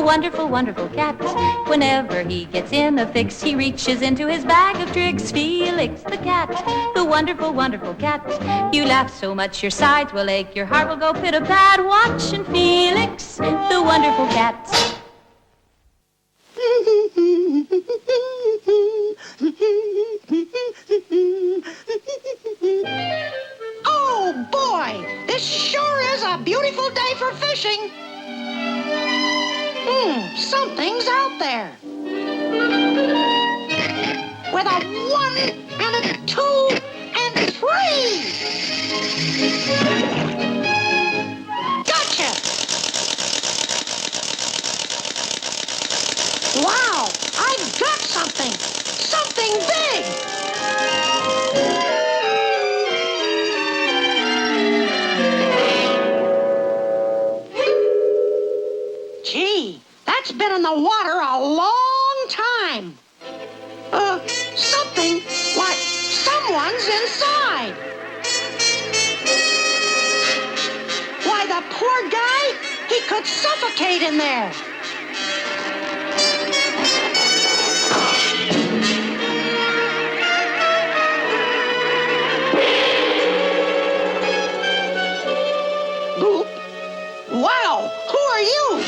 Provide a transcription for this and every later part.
wonderful, wonderful cat. Whenever he gets in a fix, he reaches into his bag of tricks. Felix the cat, the wonderful, wonderful cat. You laugh so much your sides will ache, your heart will go pit-a-pat. Watching Felix, the wonderful cat. Oh, boy! This sure is a beautiful day for fishing. Something's out there. With a 1 and a 2 and 3. Gotcha! Wow! I've got something! Something big! Gee, that's been in the water a long time. Something like someone's inside. Why, the poor guy, he could suffocate in there. Boop. Wow, who are you?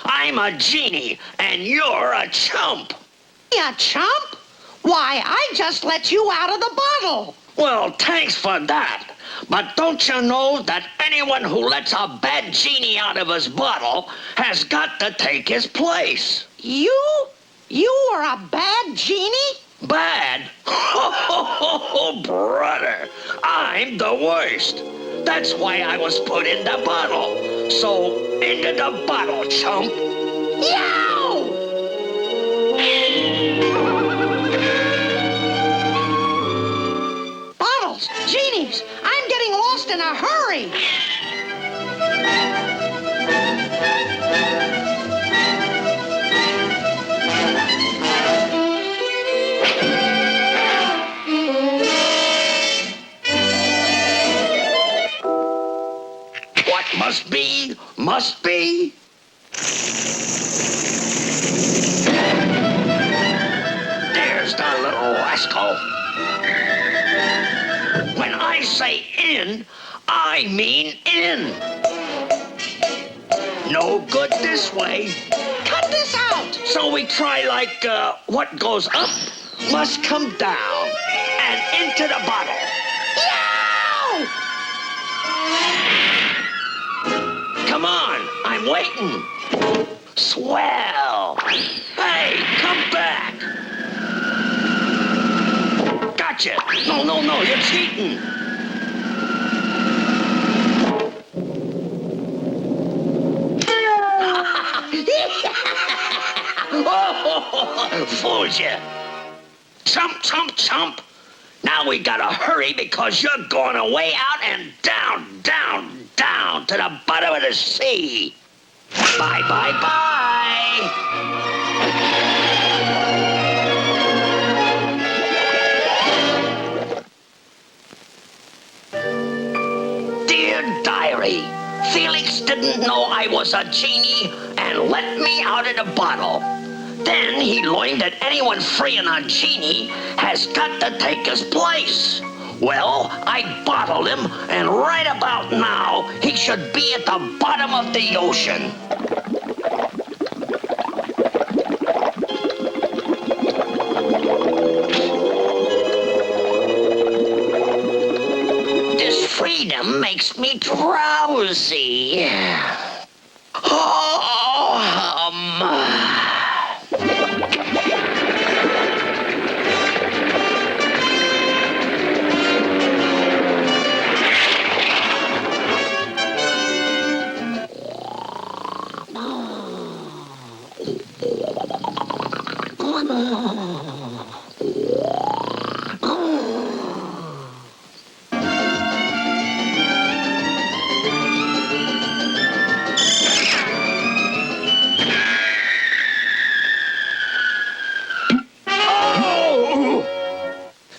I'm a genie, and you're a chump. A chump? Why, I just let you out of the bottle. Well, thanks for that. But don't you know that anyone who lets a bad genie out of his bottle has got to take his place? You? You are a bad genie? Bad? Oh, brother, I'm the worst. That's why I was put in the bottle. So, into the bottle, chump. Yow! Bottles, genies, I'm getting lost in a hurry. What must be, must be. There's the little rascal. When I say in, I mean in. No good this way. Cut this out! So we try like, what goes up must come down and into the bottle. Yow! Come on, I'm waiting. Swell. Hey, come back. Gotcha. No, you're cheating. Oh, fooled you. Chump. Now we gotta hurry because you're going away out and down to the bottom of the sea. Bye. Dear Diary, Felix didn't know I was a genie and let me out of the bottle. Then he learned that anyone freeing a genie has got to take his place. Well, I bottled him, and right about now, he should be at the bottom of the ocean. This freedom makes me drowsy.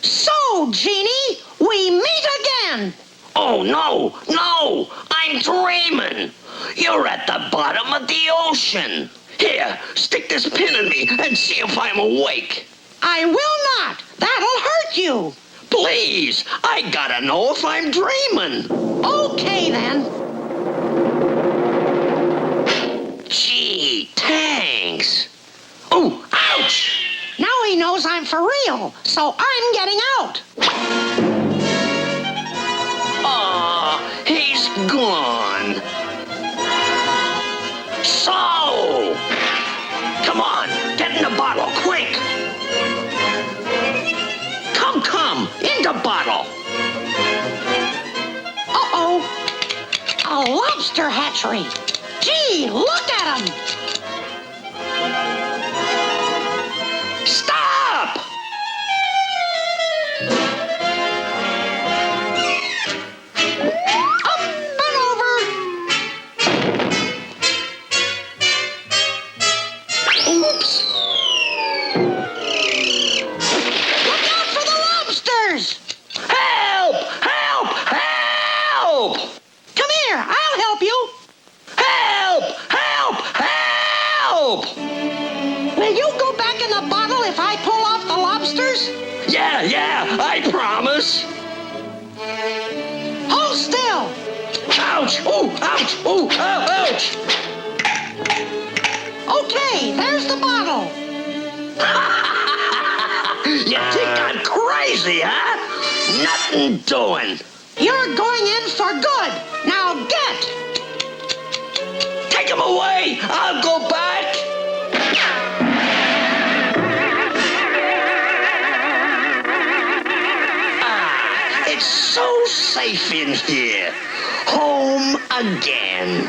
So, Genie, we meet again. Oh, no, I'm dreaming. You're at the bottom of the ocean. Here, stick this pin in me and see if I'm awake. I will not. That'll hurt you. Please, I gotta know if I'm dreaming. Okay, then. Gee, thanks. Oh, ouch! Now he knows I'm for real, so I'm getting out. Aw, he's gone. So, come on, get in the bottle, quick. Come, in the bottle. Uh-oh. A lobster hatchery. Gee, look at him. Stop! Up and over. Oops. Look out for the lobsters. Help! Help! Help! Come here, I'll help you. Help! Help! Help! Will you go back in the bottle if I pull off the lobsters? Yeah, I promise. Hold still. Ouch! Oh, ouch! Oh, ouch! Okay, there's the bottle. You think I'm crazy, huh? Nothing doing. You're going in for good. Now get. Take him away! I'll go back! It's so safe in here. Home again.